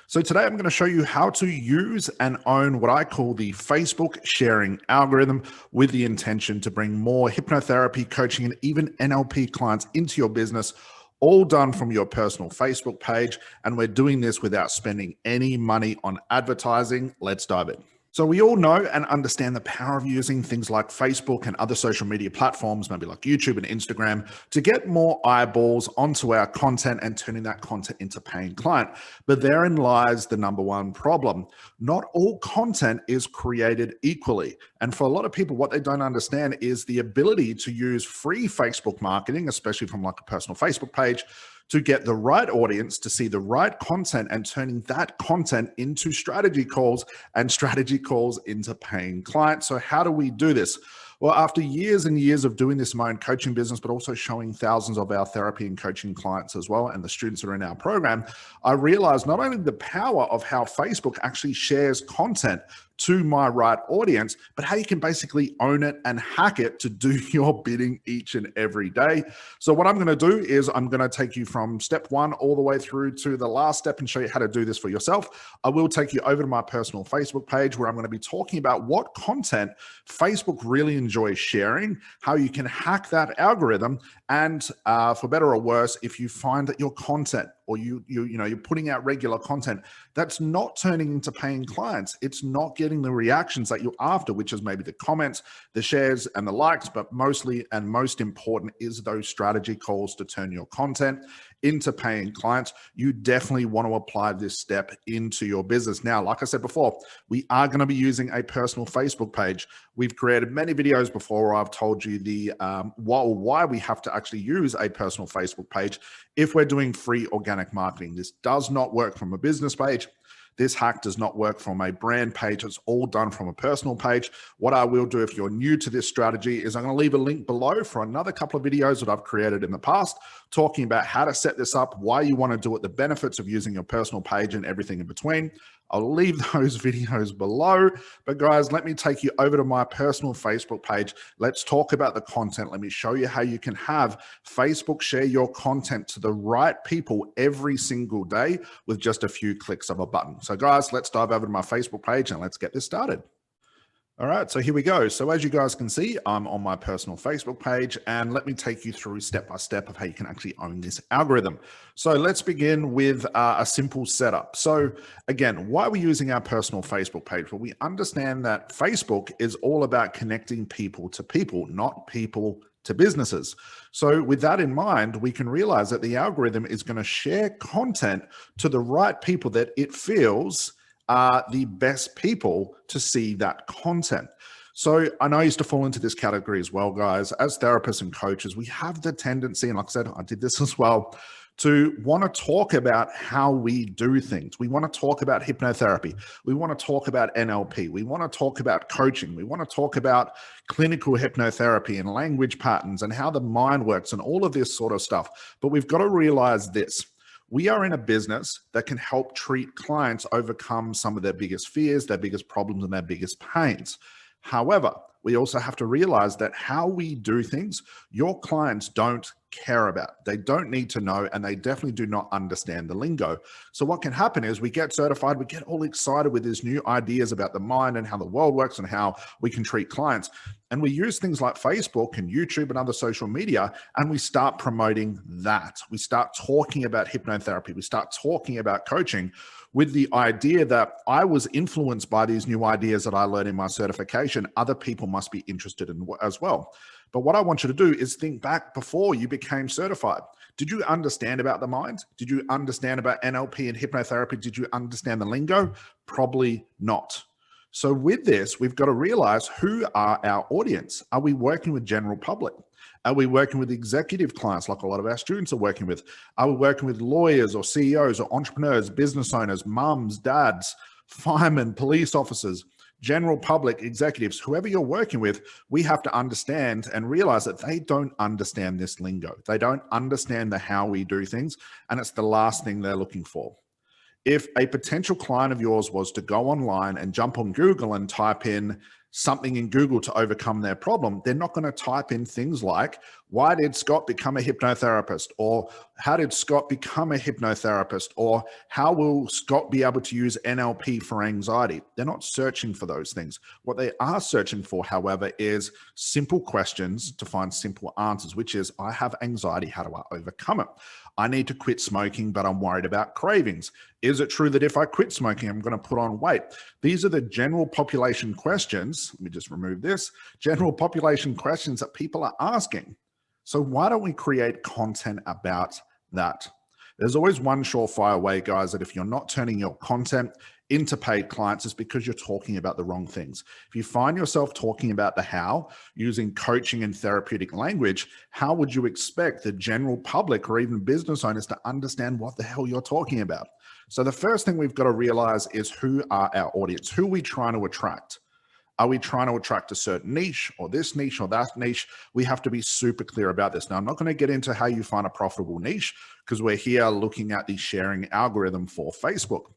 So today I'm going to show you how to use and own what I call the Facebook sharing algorithm with the intention to bring more hypnotherapy, coaching, and even NLP clients into your business, all done from your personal Facebook page. And we're doing this without spending any money on advertising. Let's dive in. So we all know and understand the power of using things like Facebook and other social media platforms, maybe like YouTube and Instagram, to get more eyeballs onto our content and turning that content into paying client. But therein lies the number one problem. Not all content is created equally. And for a lot of people, what they don't understand is the ability to use free Facebook marketing, especially from like a personal Facebook page, to get the right audience to see the right content and turning that content into strategy calls and strategy calls into paying clients. So how do we do this? Well, after years and years of doing this in my own coaching business, but also showing thousands of our therapy and coaching clients as well, and the students that are in our program, I realized not only the power of how Facebook actually shares content to my right audience, but how you can basically own it and hack it to do your bidding each and every day. So what I'm going to do is I'm going to take you from step one all the way through to the last step and show you how to do this for yourself. I will take you over to my personal Facebook page where I'm going to be talking about what content Facebook really enjoys sharing, how you can hack that algorithm, and for better or worse, if you find that your content or you're putting out regular content that's not turning into paying clients, it's not getting the reactions that you're after, which is maybe the comments, the shares, and the likes, but mostly and most important is those strategy calls to turn your content into paying clients. You definitely want to apply this step into your business. Now, like I said before, we are going to be using a personal Facebook page. We've created many videos before where I've told you the why we have to actually use a personal Facebook page if we're doing free organic marketing. This does not work from a business page. This hack does not work from a brand page. It's all done from a personal page. What I will do if you're new to this strategy is I'm going to leave a link below for another couple of videos that I've created in the past, talking about how to set this up, why you want to do it, the benefits of using your personal page and everything in between. I'll leave those videos below. But guys, let me take you over to my personal Facebook page. Let's talk about the content. Let me show you how you can have Facebook share your content to the right people every single day with just a few clicks of a button. So guys, let's dive over to my Facebook page and let's get this started. All right, so here we go. So as you guys can see, I'm on my personal Facebook page, and let me take you through step by step of how you can actually own this algorithm. So let's begin with a simple setup. So again, why are we using our personal Facebook page? Well, we understand that Facebook is all about connecting people to people, not people to businesses. So with that in mind, we can realize that the algorithm is going to share content to the right people that it feels are the best people to see that content. So I know I used to fall into this category as well, guys. As therapists and coaches, we have the tendency, and like I said, I did this as well, to want to talk about how we do things. We want to talk about hypnotherapy. We want to talk about NLP. We want to talk about coaching. We want to talk about clinical hypnotherapy and language patterns and how the mind works and all of this sort of stuff. But we've got to realize this. We are in a business that can help treat clients overcome some of their biggest fears, their biggest problems, and their biggest pains. However, we also have to realize that how we do things, your clients don't care about. They don't need to know, and they definitely do not understand the lingo. So what can happen is we get certified, we get all excited with these new ideas about the mind and how the world works and how we can treat clients. And we use things like Facebook and YouTube and other social media, and we start promoting that. We start talking about hypnotherapy. We start talking about coaching with the idea that I was influenced by these new ideas that I learned in my certification. Other people must be interested in as well. But what I want you to do is think back before you became certified. Did you understand about the mind? Did you understand about NLP and hypnotherapy? Did you understand the lingo? Probably not. So with this, we've got to realize who are our audience. Are we working with general public? Are we working with executive clients like a lot of our students are working with? Are we working with lawyers or CEOs or entrepreneurs, business owners, mums, dads, firemen, police officers, general public, executives, whoever you're working with? We have to understand and realize that they don't understand this lingo. They don't understand the how we do things, and it's the last thing they're looking for. If a potential client of yours was to go online and jump on Google and type in something in Google to overcome their problem, they're not going to type in things like, why did Scott become a hypnotherapist? Or how did Scott become a hypnotherapist? Or how will Scott be able to use NLP for anxiety? They're not searching for those things. What they are searching for, however, is simple questions to find simple answers, which is, I have anxiety, how do I overcome it? I need to quit smoking, but I'm worried about cravings. Is it true that if I quit smoking, I'm going to put on weight? These are the general population questions. Let me just remove this. General population questions that people are asking. So why don't we create content about that? There's always one surefire way, guys, that if you're not turning your content into paid clients, it's because you're talking about the wrong things. If you find yourself talking about the how, using coaching and therapeutic language, how would you expect the general public or even business owners to understand what the hell you're talking about? So the first thing we've got to realize is, who are our audience? Who are we trying to attract? Are we trying to attract a certain niche or this niche or that niche? We have to be super clear about this. Now, I'm not going to get into how you find a profitable niche, because we're here looking at the sharing algorithm for Facebook.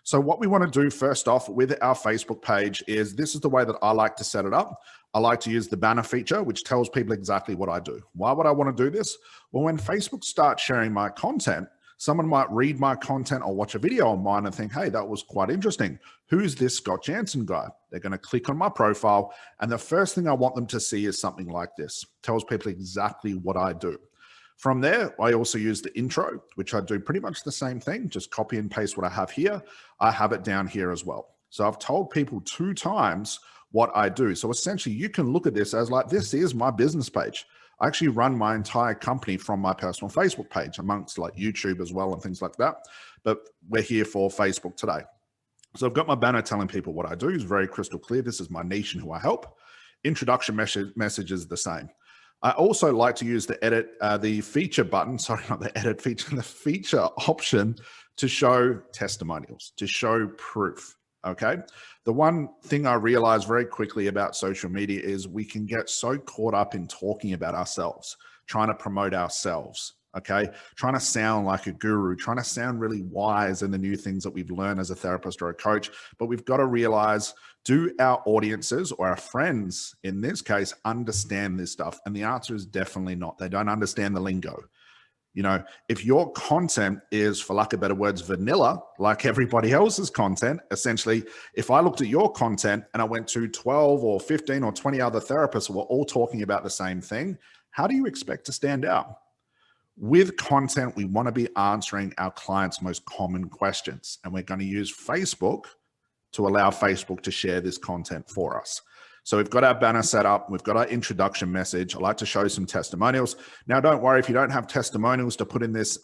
So what we want to do first off with our Facebook page is, this is the way that I like to set it up. I like to use the banner feature, which tells people exactly what I do. Why would I want to do this? Well, when Facebook starts sharing my content, someone might read my content or watch a video of mine and think, hey, that was quite interesting. Who's this Scott Janssen guy? They're going to click on my profile, and the first thing I want them to see is something like this. Tells people exactly what I do. From there, I also use the intro, which I do pretty much the same thing, just copy and paste what I have here. I have it down here as well. So I've told people 2 times what I do. So essentially you can look at this as like, this is my business page. I actually run my entire company from my personal Facebook page, amongst like YouTube as well and things like that. But we're here for Facebook today. So I've got my banner telling people what I do. It's very crystal clear. This is my niche and who I help. Introduction message is the same. I also like to use the feature button, sorry, not the edit feature, the feature option to show testimonials, to show proof. Okay. The one thing I realized very quickly about social media is we can get so caught up in talking about ourselves, trying to promote ourselves. Okay. Trying to sound like a guru, trying to sound really wise in the new things that we've learned as a therapist or a coach. But we've got to realize, do our audiences or our friends in this case understand this stuff? And the answer is definitely not. They don't understand the lingo. You know, if your content is, for lack of better words, vanilla, like everybody else's content, essentially, if I looked at your content and I went to 12 or 15 or 20 other therapists who were all talking about the same thing, how do you expect to stand out? With content, we want to be answering our clients' most common questions, and we're going to use Facebook to allow Facebook to share this content for us. So we've got our banner set up. We've got our introduction message. I like to show some testimonials. Now, don't worry if you don't have testimonials to put in this,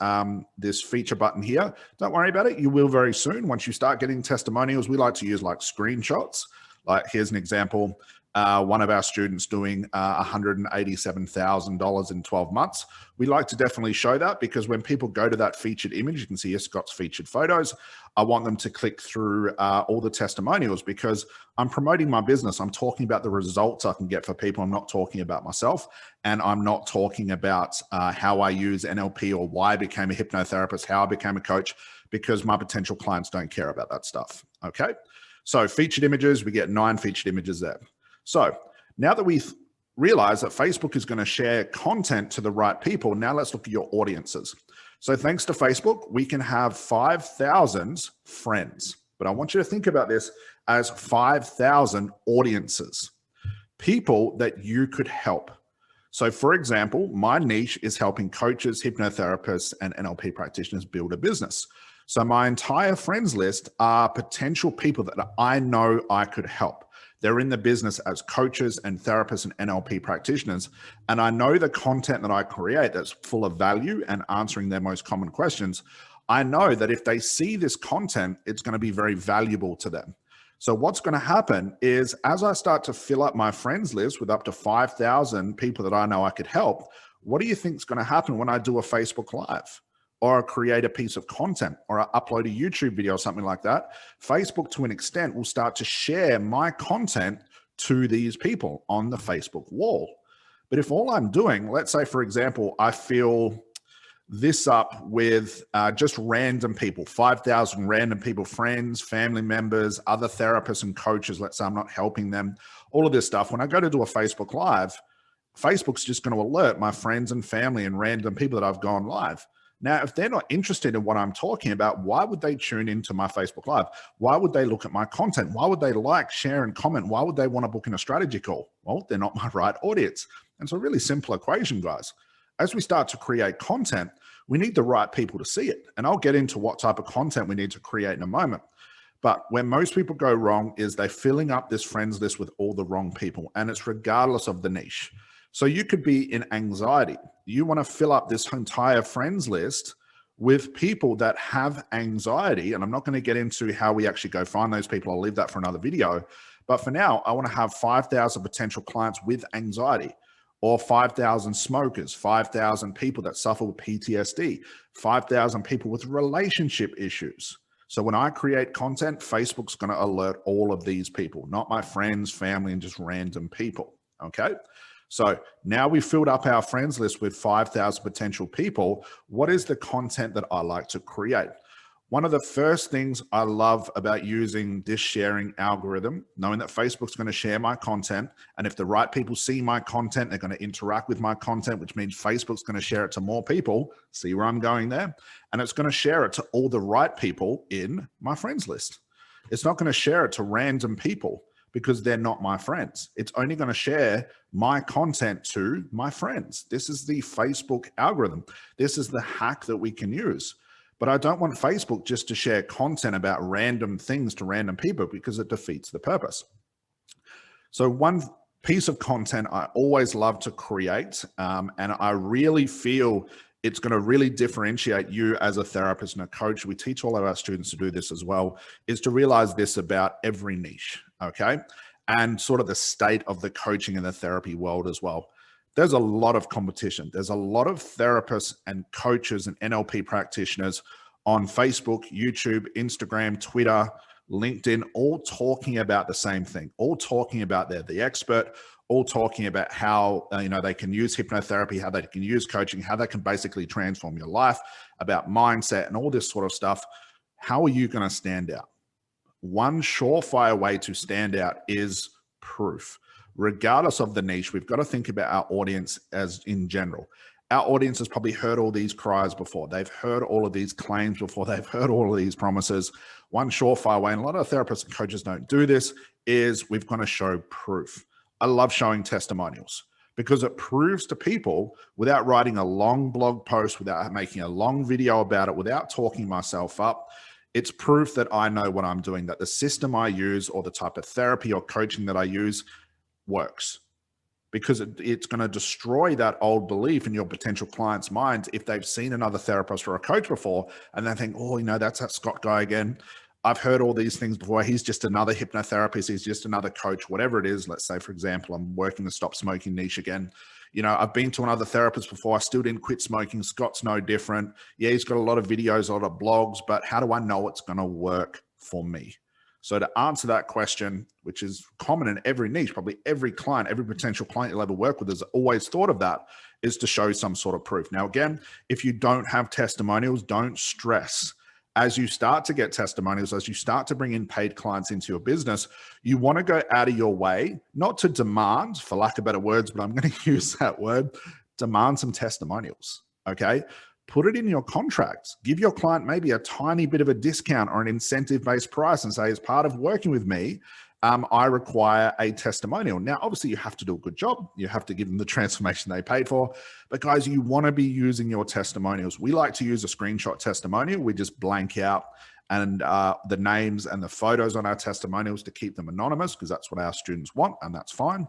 this feature button here. Don't worry about it. You will very soon. Once you start getting testimonials, we like to use like screenshots. Like here's an example. One of our students doing $187,000 in 12 months. We like to definitely show that, because when people go to that featured image, you can see Scott's featured photos. I want them to click through all the testimonials, because I'm promoting my business. I'm talking about the results I can get for people. I'm not talking about myself, and I'm not talking about how I use NLP or why I became a hypnotherapist, how I became a coach, because my potential clients don't care about that stuff. Okay. So featured images, we get 9 featured images there. So now that we've realized that Facebook is going to share content to the right people, now let's look at your audiences. So thanks to Facebook, we can have 5,000 friends. But I want you to think about this as 5,000 audiences, people that you could help. So for example, my niche is helping coaches, hypnotherapists, and NLP practitioners build a business. So my entire friends list are potential people that I know I could help. They're in the business as coaches and therapists and NLP practitioners. And I know the content that I create that's full of value and answering their most common questions. I know that if they see this content, it's going to be very valuable to them. So what's going to happen is, as I start to fill up my friends list with up to 5,000 people that I know I could help, what do you think is going to happen when I do a Facebook Live? Or create a piece of content, or I upload a YouTube video or something like that? Facebook, to an extent, will start to share my content to these people on the Facebook wall. But if all I'm doing, let's say, for example, I feel this up with just random people, 5,000 random people, friends, family members, other therapists and coaches. Let's say I'm not helping them, all of this stuff. When I go to do a Facebook Live, Facebook's just going to alert my friends and family and random people that I've gone live. Now, if they're not interested in what I'm talking about, why would they tune into my Facebook Live? Why would they look at my content? Why would they like, share, and comment? Why would they want to book in a strategy call? Well, they're not my right audience. And it's a really simple equation, guys. As we start to create content, we need the right people to see it. And I'll get into what type of content we need to create in a moment. But where most people go wrong is they're filling up this friends list with all the wrong people, and it's regardless of the niche. So you could be in anxiety. You want to fill up this entire friends list with people that have anxiety. And I'm not going to get into how we actually go find those people. I'll leave that for another video. But for now, I want to have 5,000 potential clients with anxiety, or 5,000 smokers, 5,000 people that suffer with PTSD, 5,000 people with relationship issues. So when I create content, Facebook's going to alert all of these people, not my friends, family, and just random people. Okay. So now we've filled up our friends list with 5,000 potential people. What is the content that I like to create? One of the first things I love about using this sharing algorithm, knowing that Facebook's going to share my content, and if the right people see my content, they're going to interact with my content, which means Facebook's going to share it to more people. See where I'm going there? And it's going to share it to all the right people in my friends list. It's not going to share it to random people, because they're not my friends. It's only going to share my content to my friends. This is the Facebook algorithm. This is the hack that we can use. But I don't want Facebook just to share content about random things to random people, because it defeats the purpose. So one piece of content I always love to create, and I really feel it's going to really differentiate you as a therapist and a coach. We teach all of our students to do this as well, is to realize this about every niche, okay? And sort of the state of the coaching and the therapy world as well. There's a lot of competition. There's a lot of therapists and coaches and NLP practitioners on Facebook, YouTube, Instagram, Twitter, LinkedIn, all talking about the same thing, all talking about they're the expert, all talking about how they can use hypnotherapy, how they can use coaching, how they can basically transform your life, about mindset and all this sort of stuff. How are you going to stand out? One surefire way to stand out is proof. Regardless of the niche, we've got to think about our audience as in general. Our audience has probably heard all these cries before. They've heard all of these claims before. They've heard all of these promises. One surefire way, and a lot of therapists and coaches don't do this, is we've got to show proof. I love showing testimonials because it proves to people, without writing a long blog post, without making a long video about it, without talking myself up, it's proof that I know what I'm doing, that the system I use or the type of therapy or coaching that I use works. Because it's going to destroy that old belief in your potential client's mind if they've seen another therapist or a coach before and they think, oh, that's that Scott guy again. I've heard all these things before. He's just another hypnotherapist. He's just another coach, whatever it is. Let's say, for example, I'm working the stop smoking niche again. I've been to another therapist before. I still didn't quit smoking. Scott's no different. Yeah, he's got a lot of videos, a lot of blogs, but how do I know it's going to work for me? So to answer that question, which is common in every niche, probably every client, every potential client you'll ever work with has always thought of that, is to show some sort of proof. Now, again, if you don't have testimonials, don't stress. As you start to get testimonials, as you start to bring in paid clients into your business, you want to go out of your way, not to demand, for lack of better words, but I'm going to use that word, demand some testimonials, okay? Put it in your contracts. Give your client maybe a tiny bit of a discount or an incentive-based price and say, as part of working with me, I require a testimonial. Now, obviously, you have to do a good job. You have to give them the transformation they paid for. But guys, you want to be using your testimonials. We like to use a screenshot testimonial. We just blank out and the names and the photos on our testimonials to keep them anonymous, because that's what our students want, and that's fine.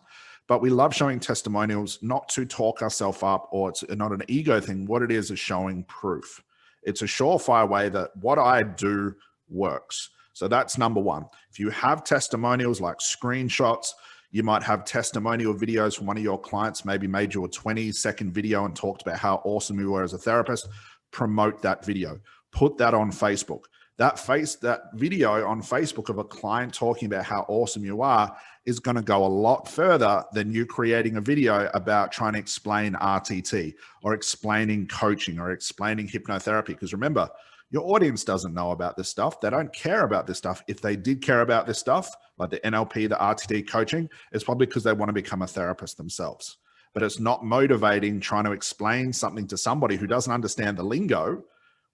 But we love showing testimonials, not to talk ourselves up, or it's not an ego thing. What it is showing proof. It's a surefire way that what I do works. So that's number one. If you have testimonials like screenshots, you might have testimonial videos from one of your clients, maybe made you a 20-second video and talked about how awesome you were as a therapist. Promote that video. Put that on Facebook. that video on Facebook of a client talking about how awesome you are is going to go a lot further than you creating a video about trying to explain RTT or explaining coaching or explaining hypnotherapy. Because remember, your audience doesn't know about this stuff. They don't care about this stuff. If they did care about this stuff, like the NLP, the RTT coaching, it's probably because they want to become a therapist themselves. But it's not motivating trying to explain something to somebody who doesn't understand the lingo.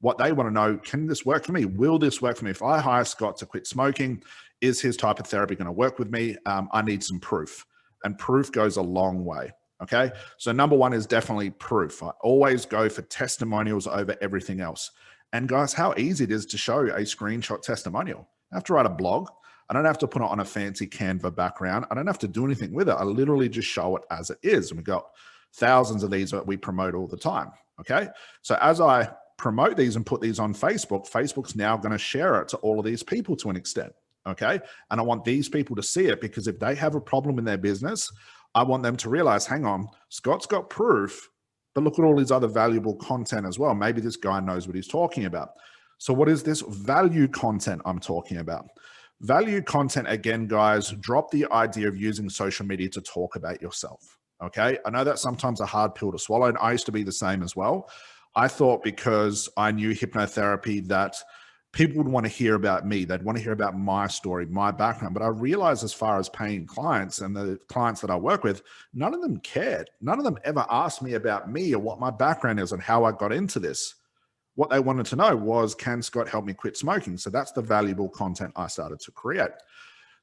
What they want to know, can this work for me? Will this work for me? If I hire Scott to quit smoking, is his type of therapy going to work with me? I need some proof, and proof goes a long way. Okay. So number one is definitely proof. I always go for testimonials over everything else. And guys, how easy it is to show a screenshot testimonial. I have to write a blog. I don't have to put it on a fancy Canva background. I don't have to do anything with it. I literally just show it as it is. And we've got thousands of these that we promote all the time. Okay. So as I promote these and put these on Facebook, Facebook's now going to share it to all of these people to an extent. Okay. And I want these people to see it, because if they have a problem in their business, I want them to realize, hang on, Scott's got proof, but look at all his other valuable content as well. Maybe this guy knows what he's talking about. So what is this value content I'm talking about? Value content, again, guys, drop the idea of using social media to talk about yourself. Okay. I know that's sometimes a hard pill to swallow, and I used to be the same as well. I thought because I knew hypnotherapy that people would want to hear about me. They'd want to hear about my story, my background. But I realized, as far as paying clients and the clients that I work with, none of them cared. None of them ever asked me about me or what my background is and how I got into this. What they wanted to know was, can Scott help me quit smoking? So that's the valuable content I started to create.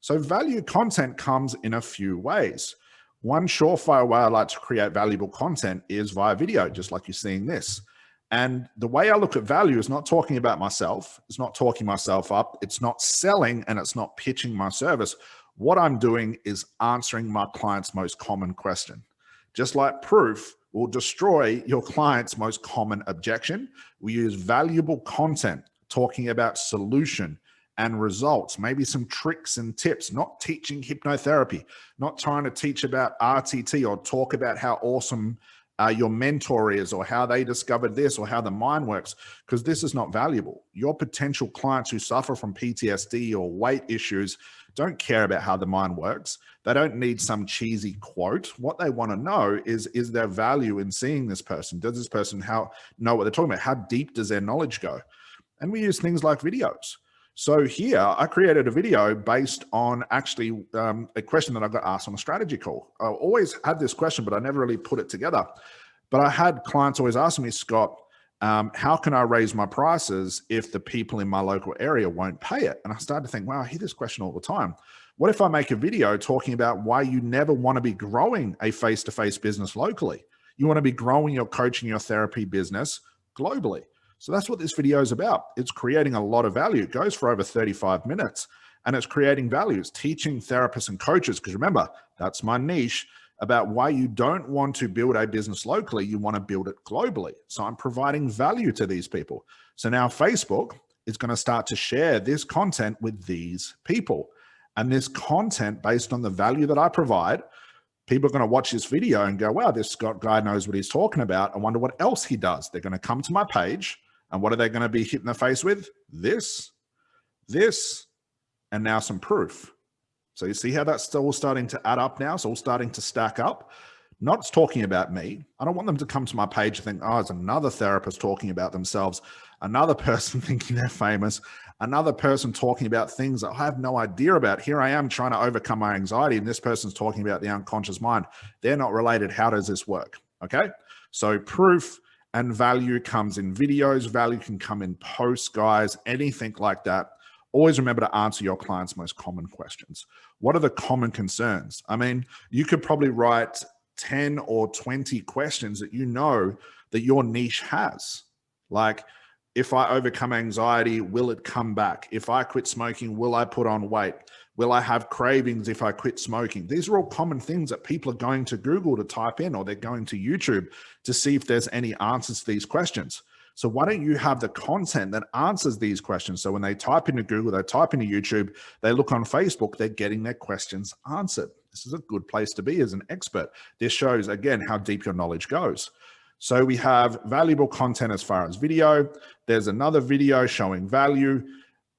So value content comes in a few ways. One surefire way I like to create valuable content is via video, just like you're seeing this. And the way I look at value is not talking about myself. It's not talking myself up. It's not selling, and it's not pitching my service. What I'm doing is answering my client's most common question. Just like proof will destroy your client's most common objection, we use valuable content talking about solution and results, maybe some tricks and tips, not teaching hypnotherapy, not trying to teach about RTT or talk about how awesome your mentor is, or how they discovered this, or how the mind works, because this is not valuable. Your potential clients who suffer from PTSD or weight issues don't care about how the mind works. They don't need some cheesy quote. What they want to know is there value in seeing this person? Does this person know what they're talking about? How deep does their knowledge go? And we use things like videos. So here I created a video based on actually a question that I got asked on a strategy call. I always had this question, but I never really put it together. But I had clients always asking me, Scott, how can I raise my prices if the people in my local area won't pay it? And I started to think, wow, I hear this question all the time. What if I make a video talking about why you never want to be growing a face-to-face business locally? You want to be growing your coaching, your therapy business globally. So that's what this video is about. It's creating a lot of value. It goes for over 35 minutes, and it's creating value. It's teaching therapists and coaches, because remember, that's my niche, about why you don't want to build a business locally. You want to build it globally. So I'm providing value to these people. So now Facebook is going to start to share this content with these people. And this content, based on the value that I provide, people are going to watch this video and go, wow, this Scott guy knows what he's talking about. I wonder what else he does. They're going to come to my page. And what are they going to be hit in the face with? This, and now some proof. So you see how that's all starting to add up now? It's all starting to stack up. Not talking about me. I don't want them to come to my page and think, oh, it's another therapist talking about themselves, another person thinking they're famous, another person talking about things that I have no idea about. Here I am trying to overcome my anxiety, and this person's talking about the unconscious mind. They're not related. How does this work? Okay. So proof and value comes in videos. Value can come in posts, guys, anything like that. Always remember to answer your clients' most common questions. What are the common concerns? I mean, you could probably write 10 or 20 questions that you know that your niche has. Like, if I overcome anxiety, will it come back? If I quit smoking, will I put on weight? Will I have cravings if I quit smoking? These are all common things that people are going to Google to type in, or they're going to YouTube to see if there's any answers to these questions. So why don't you have the content that answers these questions? So when they type into Google, they type into YouTube, they look on Facebook, they're getting their questions answered. This is a good place to be as an expert. This shows, again, how deep your knowledge goes. So we have valuable content as far as video. There's another video showing value.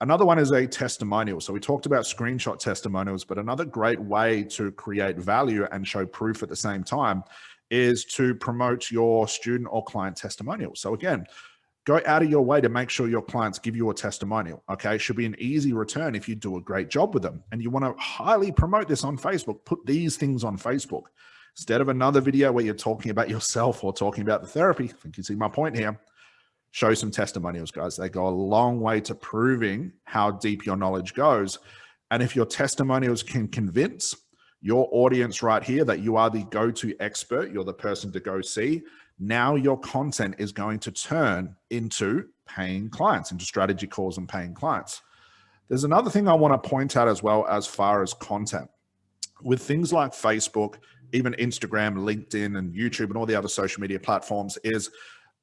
Another one is a testimonial. So we talked about screenshot testimonials, but another great way to create value and show proof at the same time is to promote your student or client testimonial. So again, go out of your way to make sure your clients give you a testimonial. Okay. It should be an easy return if you do a great job with them. And you want to highly promote this on Facebook. Put these things on Facebook instead of another video where you're talking about yourself or talking about the therapy. I think you see my point here. Show some testimonials, guys. They go a long way to proving how deep your knowledge goes. And if your testimonials can convince your audience right here that you are the go-to expert, you're the person to go see, now your content is going to turn into paying clients, into strategy calls and paying clients. There's another thing I want to point out as well as far as content. With things like Facebook, even Instagram, LinkedIn, and YouTube, and all the other social media platforms, is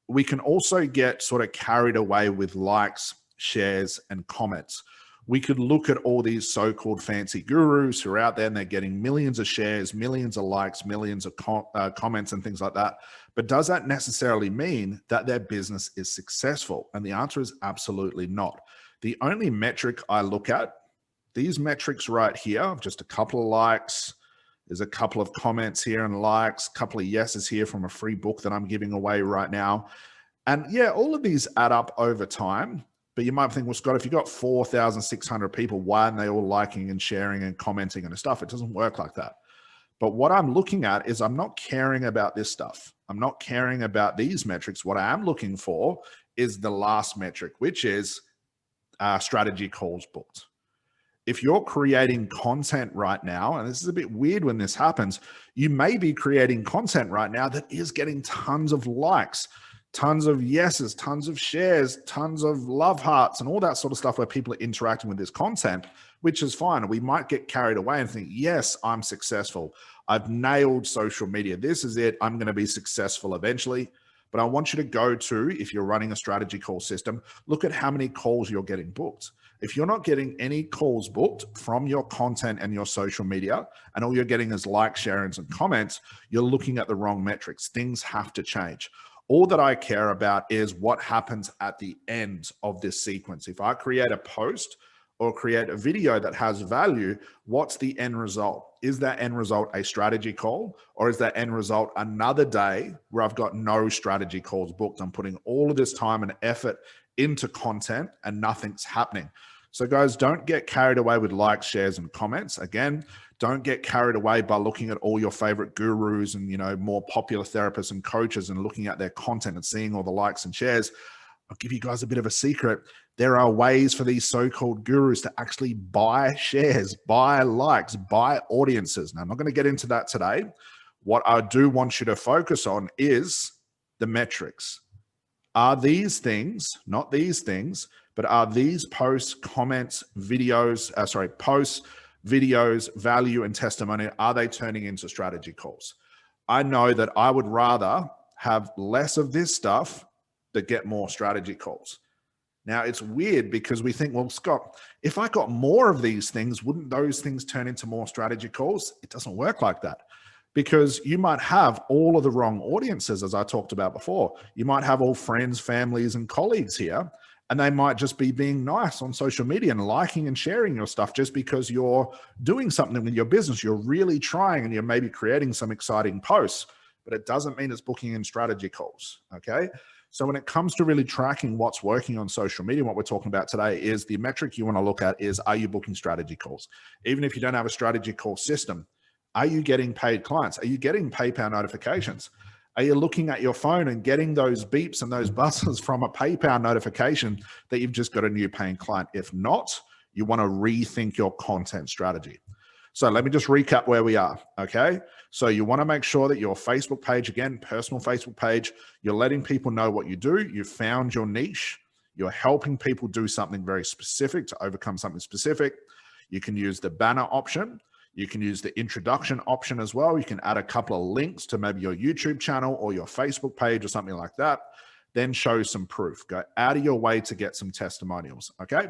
we can also get sort of carried away with likes, shares, and comments. We could look at all these so-called fancy gurus who are out there and they're getting millions of shares, millions of likes, millions of comments and things like that. But does that necessarily mean that their business is successful? And the answer is absolutely not. The only metric I look at, these metrics right here, just a couple of likes, there's a couple of comments here and likes, a couple of yeses here from a free book that I'm giving away right now. And yeah, all of these add up over time. But you might think, well, Scott, if you got 4,600 people, why aren't they all liking and sharing and commenting and stuff? It doesn't work like that. But what I'm looking at is I'm not caring about this stuff. I'm not caring about these metrics. What I am looking for is the last metric, which is strategy calls booked. If you're creating content right now, and this is a bit weird when this happens, you may be creating content right now that is getting tons of likes, tons of yeses, tons of shares, tons of love hearts, and all that sort of stuff where people are interacting with this content, which is fine. We might get carried away and think, yes, I'm successful. I've nailed social media. This is it. I'm going to be successful eventually. But I want you to go to, if you're running a strategy call system, look at how many calls you're getting booked. If you're not getting any calls booked from your content and your social media, and all you're getting is likes, shares, and comments, you're looking at the wrong metrics. Things have to change. All that I care about is what happens at the end of this sequence. If I create a post or create a video that has value, what's the end result? Is that end result a strategy call, or is that end result another day where I've got no strategy calls booked? I'm putting all of this time and effort into content and nothing's happening. So guys, don't get carried away with likes, shares, and comments. Again, don't get carried away by looking at all your favorite gurus and, you know, more popular therapists and coaches and looking at their content and seeing all the likes and shares. I'll give you guys a bit of a secret. There are ways for these so-called gurus to actually buy shares, buy likes, buy audiences. Now, I'm not going to get into that today. What I do want you to focus on is the metrics. Are these things, not these things, but are these posts, comments, videos, posts, videos, value, and testimony, are they turning into strategy calls? I know that I would rather have less of this stuff that get more strategy calls. Now, it's weird because we think, well, Scott, if I got more of these things, wouldn't those things turn into more strategy calls? It doesn't work like that, because you might have all of the wrong audiences, as I talked about before. You might have all friends, families, and colleagues here, and they might just be being nice on social media and liking and sharing your stuff just because you're doing something with your business. You're really trying and you're maybe creating some exciting posts, but it doesn't mean it's booking in strategy calls, okay? So when it comes to really tracking what's working on social media, what we're talking about today is the metric you want to look at is, are you booking strategy calls? Even if you don't have a strategy call system, are you getting paid clients? Are you getting PayPal notifications? Are you looking at your phone and getting those beeps and those buzzers from a PayPal notification that you've just got a new paying client? If not, you want to rethink your content strategy. So let me just recap where we are, okay? So you want to make sure that your Facebook page, again, personal Facebook page, you're letting people know what you do. You found your niche. You're helping people do something very specific to overcome something specific. You can use the banner option. You can use the introduction option as well. You can add a couple of links to maybe your YouTube channel or your Facebook page or something like that. Then show some proof. Go out of your way to get some testimonials, okay?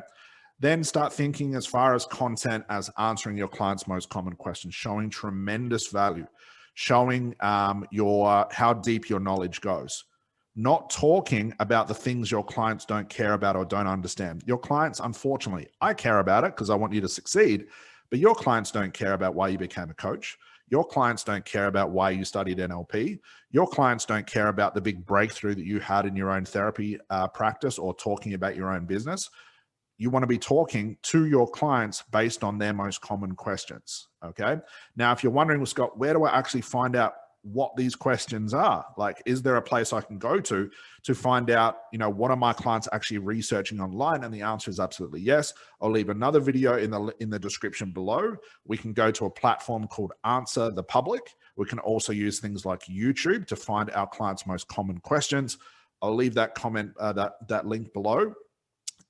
Then start thinking as far as content as answering your clients' most common questions, showing tremendous value, showing how deep your knowledge goes. not talking about the things your clients don't care about or don't understand. Your clients, unfortunately, I care about it because I want you to succeed, but your clients don't care about why you became a coach. Your clients don't care about why you studied NLP. Your clients don't care about the big breakthrough that you had in your own therapy practice or talking about your own business. You want to be talking to your clients based on their most common questions. Okay. Now, if you're wondering, well, Scott, where do I actually find out what these questions are? Like, is there a place I can go to find out, what are my clients actually researching online? And the answer is absolutely yes. I'll leave another video in the description below. We can go to a platform called Answer the Public. We can also use things like YouTube to find our clients' most common questions. I'll leave that comment, that link below.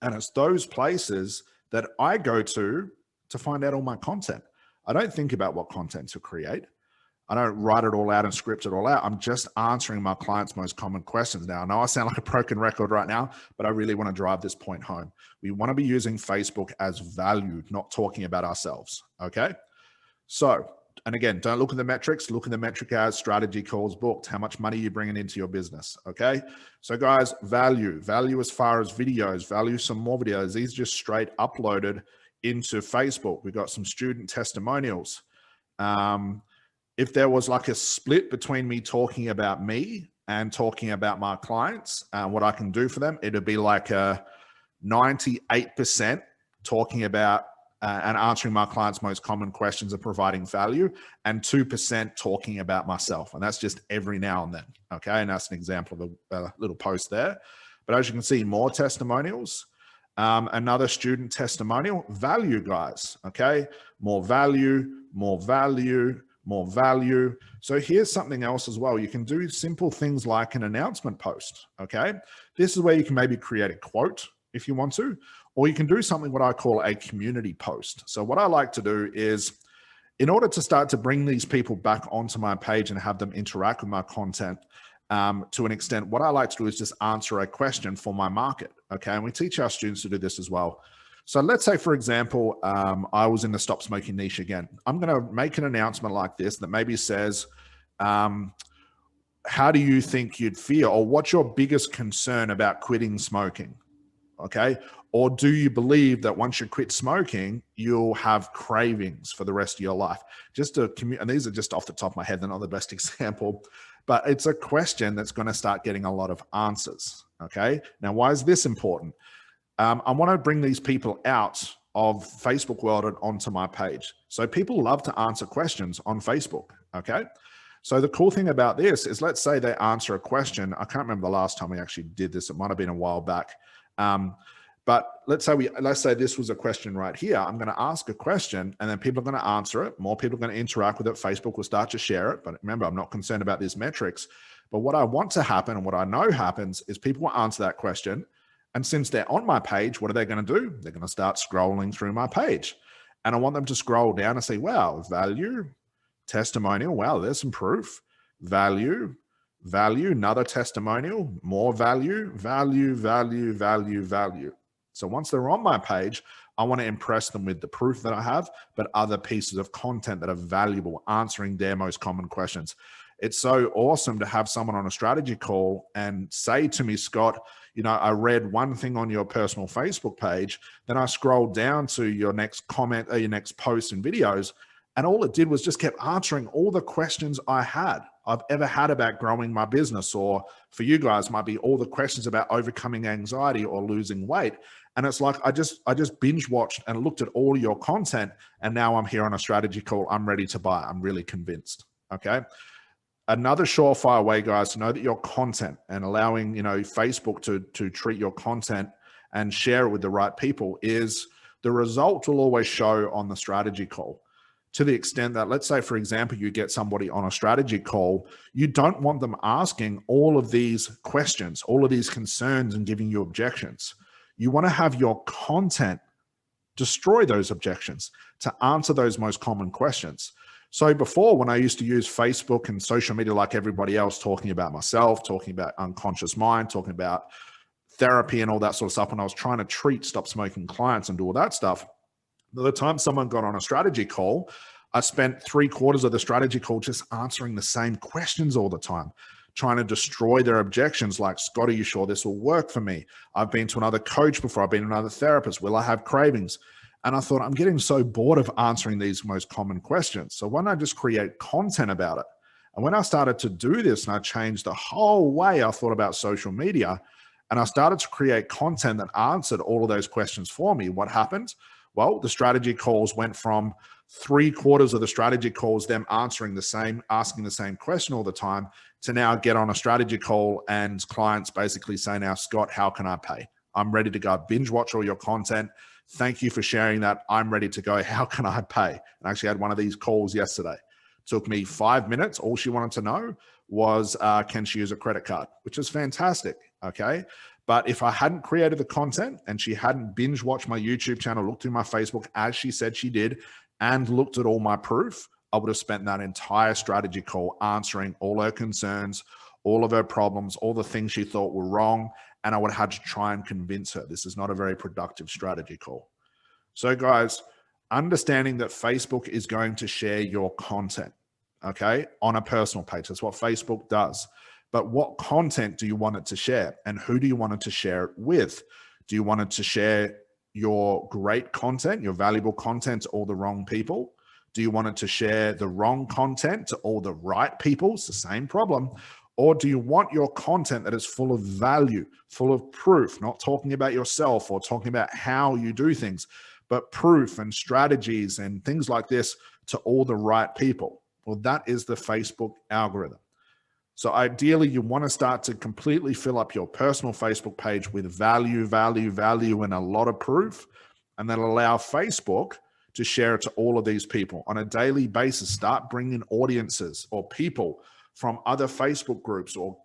And it's those places that I go to find out all my content. I don't think about what content to create. I don't write it all out and script it all out. I'm just answering my clients' most common questions. Now, I know I sound like a broken record right now, but I really want to drive this point home. We want to be using Facebook as value, not talking about ourselves. Okay. So, and again, don't look at the metrics, look at the metric as strategy calls booked, how much money you're bringing into your business. Okay. So guys, value as far as videos, value some more videos. These just straight uploaded into Facebook. We've got some student testimonials. If there was like a split between me talking about me and talking about my clients, what I can do for them, it'd be like a 98% talking about and answering my clients' most common questions and providing value, and 2% talking about myself. And that's just every now and then. Okay. And that's an example of a little post there. But as you can see, more testimonials, another student testimonial, value, guys. Okay. More value, more value, more value. So here's something else as well. You can do simple things like an announcement post. Okay. This is where you can maybe create a quote if you want to, or you can do something what I call a community post. So what I like to do is, in order to start to bring these people back onto my page and have them interact with my content to an extent, what I like to do is just answer a question for my market. Okay. And we teach our students to do this as well. So let's say, for example, I was in the stop smoking niche again. I'm going to make an announcement like this that maybe says, how do you think you'd feel, or what's your biggest concern about quitting smoking? Okay. Or do you believe that once you quit smoking, you'll have cravings for the rest of your life? And these are just off the top of my head. They're not the best example, but it's a question that's going to start getting a lot of answers. Okay. Now, why is this important? I want to bring these people out of Facebook world and onto my page. So people love to answer questions on Facebook. Okay. So the cool thing about this is, let's say they answer a question. I can't remember the last time we actually did this. It might've been a while back. But let's say this was a question right here. I'm going to ask a question and then people are going to answer it. More people are going to interact with it. Facebook will start to share it. But remember, I'm not concerned about these metrics. But what I want to happen and what I know happens is people will answer that question. And since they're on my page, what are they going to do? They're going to start scrolling through my page. And I want them to scroll down and say, wow, value, testimonial. Wow, there's some proof. Value, another testimonial, more value, value, value, value, value. So once they're on my page, I want to impress them with the proof that I have, but other pieces of content that are valuable, answering their most common questions. It's so awesome to have someone on a strategy call and say to me, Scott, I read one thing on your personal Facebook page, then I scrolled down to your next comment or your next post and videos, and all it did was just kept answering all the questions I've ever had about growing my business, or for you guys might be all the questions about overcoming anxiety or losing weight. And it's like, I just binge watched and looked at all your content, and now I'm here on a strategy call. I'm ready to buy. I'm really convinced. Okay. Another surefire way, guys, to know that your content and allowing, Facebook to treat your content and share it with the right people is the result will always show on the strategy call. To the extent that, let's say, for example, you get somebody on a strategy call, you don't want them asking all of these questions, all of these concerns and giving you objections. You want to have your content destroy those objections to answer those most common questions. So before, when I used to use Facebook and social media like everybody else, talking about myself, talking about unconscious mind, talking about therapy and all that sort of stuff, and I was trying to treat stop smoking clients and do all that stuff, by the time someone got on a strategy call, I spent 3/4 of the strategy call just answering the same questions all the time, trying to destroy their objections like, Scott, are you sure this will work for me? I've been to another coach before. I've been to another therapist. Will I have cravings? And I thought, I'm getting so bored of answering these most common questions. So why don't I just create content about it? And when I started to do this and I changed the whole way I thought about social media, and I started to create content that answered all of those questions for me, what happened? Well, the strategy calls went from 3/4 of the strategy calls, them asking the same question all the time, to now get on a strategy call and clients basically say, now, Scott, how can I pay? I'm ready to go binge watch all your content. Thank you for sharing that. I'm ready to go. How can I pay? And I actually had one of these calls yesterday. Took me 5 minutes. All she wanted to know was, can she use a credit card, which is fantastic. Okay. But if I hadn't created the content and she hadn't binge watched my YouTube channel, looked through my Facebook as she said she did, and looked at all my proof, I would have spent that entire strategy call answering all her concerns, all of her problems, all the things she thought were wrong. And I would have had to try and convince her. This is not a very productive strategy call. So guys, understanding that Facebook is going to share your content, okay, on a personal page. That's what Facebook does. But what content do you want it to share? And who do you want it to share it with? Do you want it to share your great content, your valuable content to all the wrong people? Do you want it to share the wrong content to all the right people? It's the same problem. Or do you want your content that is full of value, full of proof, not talking about yourself or talking about how you do things, but proof and strategies and things like this to all the right people? Well, that is the Facebook algorithm. So ideally, you want to start to completely fill up your personal Facebook page with value, and a lot of proof, and then allow Facebook to share it to all of these people on a daily basis. Start bringing audiences or people from other Facebook groups, or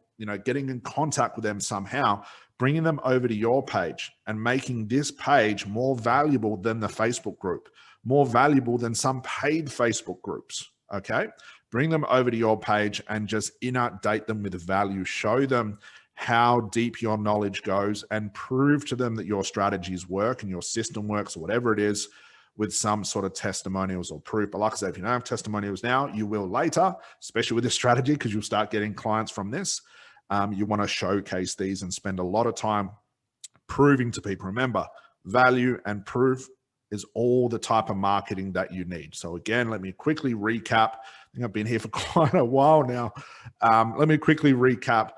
getting in contact with them somehow, bringing them over to your page and making this page more valuable than the Facebook group, more valuable than some paid Facebook groups. Okay. Bring them over to your page and just inundate them with value. Show them how deep your knowledge goes and prove to them that your strategies work and your system works, or whatever it is, with some sort of testimonials or proof. But like I said, if you don't have testimonials now, you will later, especially with this strategy, because you'll start getting clients from this. You want to showcase these and spend a lot of time proving to people. Remember, value and proof is all the type of marketing that you need. So again, let me quickly recap. I think I've been here for quite a while now. Let me quickly recap.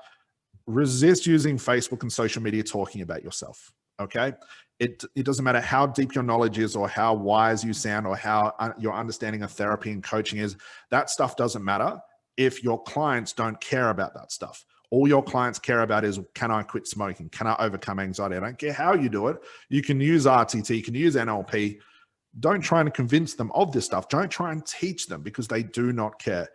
Resist using Facebook and social media talking about yourself, okay? It doesn't matter how deep your knowledge is or how wise you sound or how your understanding of therapy and coaching is. That stuff doesn't matter if your clients don't care about that stuff. All your clients care about is, can I quit smoking? Can I overcome anxiety? I don't care how you do it. You can use RTT, you can use NLP. Don't try and convince them of this stuff. Don't try and teach them, because they do not care.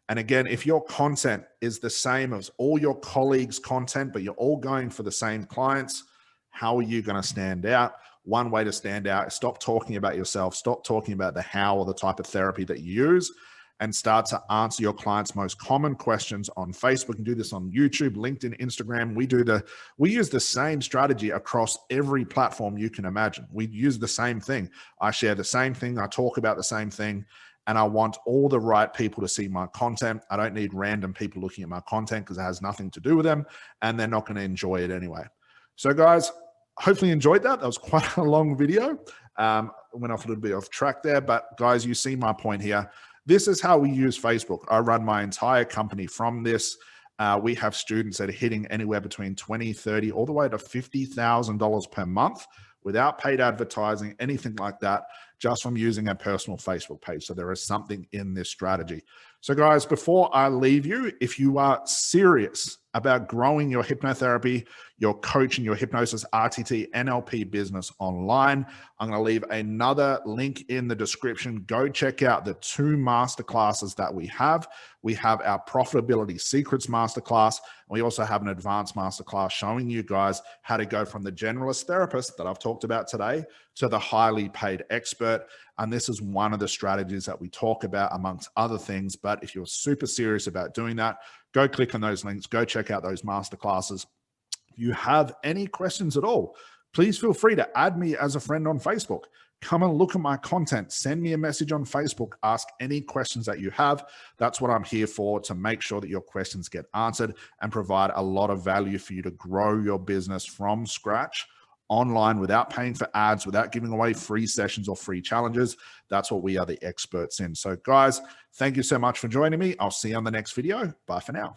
And again, if your content is the same as all your colleagues' content, but you're all going for the same clients, how are you going to stand out? One way to stand out is stop talking about yourself, stop talking about the how or the type of therapy that you use, and start to answer your clients' most common questions on Facebook. And do this on YouTube, LinkedIn, Instagram. We use the same strategy across every platform you can imagine. We use the same thing. I share the same thing. I talk about the same thing. And I want all the right people to see my content. I don't need random people looking at my content because it has nothing to do with them, and they're not going to enjoy it anyway. So guys, hopefully you enjoyed that. That was quite a long video. Went off a little bit off track there, but guys, you see my point here. This is how we use Facebook. I run my entire company from this. We have students that are hitting anywhere between $20,000, $30,000, all the way to $50,000 per month without paid advertising, anything like that, just from using a personal Facebook page. So there is something in this strategy. So guys, before I leave you, if you are serious about growing your hypnotherapy, your coaching, your hypnosis, RTT, NLP business online, I'm going to leave another link in the description. Go check out the 2 masterclasses that we have. We have our Profitability Secrets Masterclass. We also have an advanced masterclass showing you guys how to go from the generalist therapist that I've talked about today to the highly paid expert. And this is one of the strategies that we talk about amongst other things. But if you're super serious about doing that, go click on those links, go check out those masterclasses. If you have any questions at all, please feel free to add me as a friend on Facebook. Come and look at my content. Send me a message on Facebook. Ask any questions that you have. That's what I'm here for, to make sure that your questions get answered and provide a lot of value for you to grow your business from scratch online without paying for ads, without giving away free sessions or free challenges. That's what we are the experts in. So guys, thank you so much for joining me. I'll see you on the next video. Bye for now.